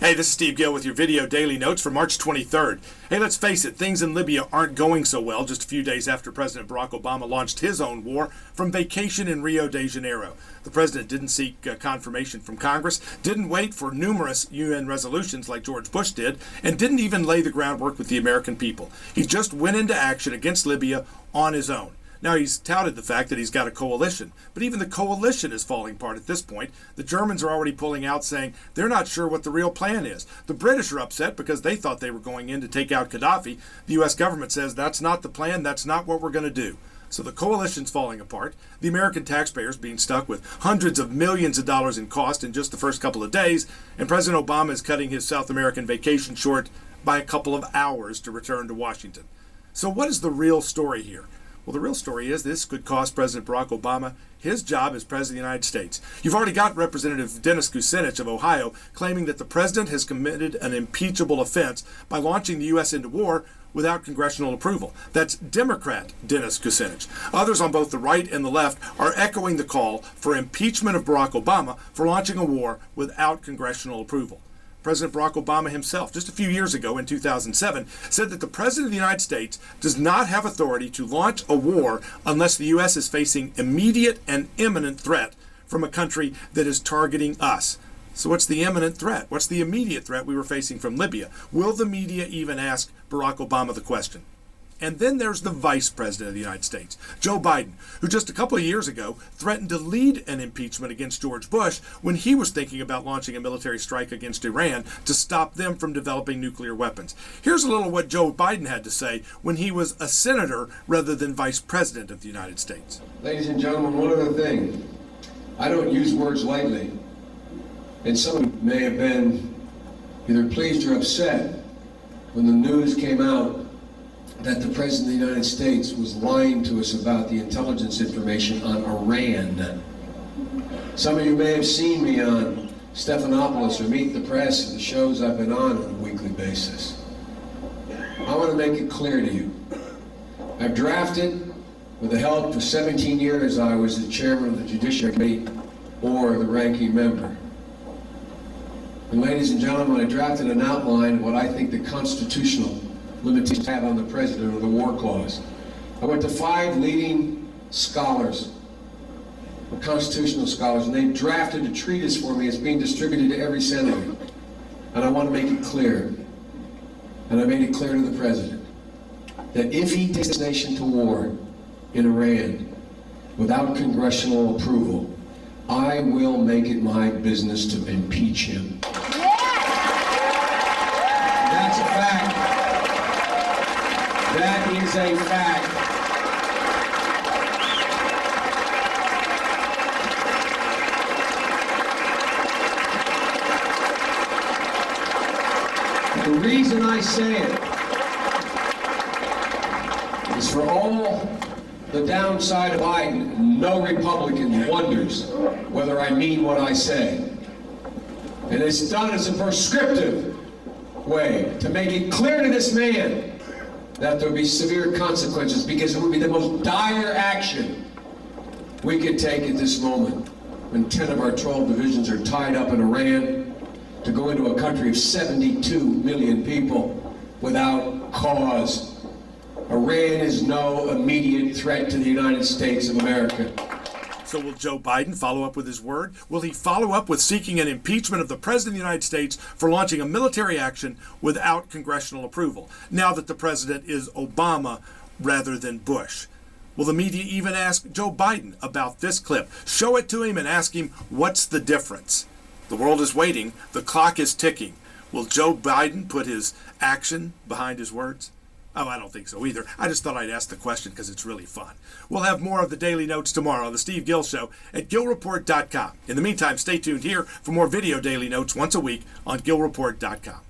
Hey, this is Steve Gill with your video daily notes for March 23rd. Hey, let's face it, things in Libya aren't going so well just a few days after President Barack Obama launched his own war from vacation in Rio de Janeiro. The president didn't seek confirmation from Congress, didn't wait for numerous UN resolutions like George Bush did, and didn't even lay the groundwork with the American people. He just went into action against Libya on his own. Now, he's touted the fact that he's got a coalition, but even the coalition is falling apart at this point. The Germans are already pulling out, saying they're not sure what the real plan is. The British are upset because they thought they were going in to take out Gaddafi. The U.S. government says that's not the plan, that's not what we're going to do. So the coalition's falling apart. The American taxpayers being stuck with hundreds of millions of dollars in cost in just the first couple of days, and President Obama is cutting his South American vacation short by a couple of hours to return to Washington. So what is the real story here? Well, the real story is this could cost President Barack Obama his job as President of the United States. You've already got Representative Dennis Kucinich of Ohio claiming that the president has committed an impeachable offense by launching the U.S. into war without congressional approval. That's Democrat Dennis Kucinich. Others on both the right and the left are echoing the call for impeachment of Barack Obama for launching a war without congressional approval. President Barack Obama himself, just a few years ago in 2007, said that the President of the United States does not have authority to launch a war unless the U.S. is facing immediate and imminent threat from a country that is targeting us. So what's the imminent threat? What's the immediate threat we were facing from Libya? Will the media even ask Barack Obama the question? And then there's the Vice President of the United States, Joe Biden, who just a couple of years ago threatened to lead an impeachment against George Bush when he was thinking about launching a military strike against Iran to stop them from developing nuclear weapons. Here's a little what Joe Biden had to say when he was a senator rather than Vice President of the United States. Ladies and gentlemen, one other thing. I don't use words lightly. And some may have been either pleased or upset when the news came out that the President of the United States was lying to us about the intelligence information on Iran. Some of you may have seen me on Stephanopoulos or Meet the Press and the shows I've been on a weekly basis. I want to make it clear to you. I've drafted, with the help for 17 years, I was the chairman of the Judiciary Committee or the ranking member. And ladies and gentlemen, I drafted an outline of what I think the constitutional limitations have on the president of the war clause. I went to 5 leading scholars, constitutional scholars, and they drafted a treatise for me. It's being distributed to every senator. And I want to make it clear, and I made it clear to the president, that if he takes this nation to war in Iran without congressional approval, I will make it my business to impeach him. That's a fact. That is a fact. The reason I say it is for all the downside of Biden. No Republican wonders whether I mean what I say. And it's done as a prescriptive way to make it clear to this man that there will be severe consequences, because it would be the most dire action we could take at this moment when 10 of our 12 divisions are tied up in Iran to go into a country of 72 million people without cause. Iran is no immediate threat to the United States of America. So will Joe Biden follow up with his word? Will he follow up with seeking an impeachment of the President of the United States for launching a military action without congressional approval, now that the President is Obama rather than Bush? Will the media even ask Joe Biden about this clip? Show it to him and ask him, what's the difference? The world is waiting. The clock is ticking. Will Joe Biden put his action behind his words? Oh, I don't think so either. I just thought I'd ask the question because it's really fun. We'll have more of the Daily Notes tomorrow on The Steve Gill Show at GillReport.com. In the meantime, stay tuned here for more video Daily Notes once a week on GillReport.com.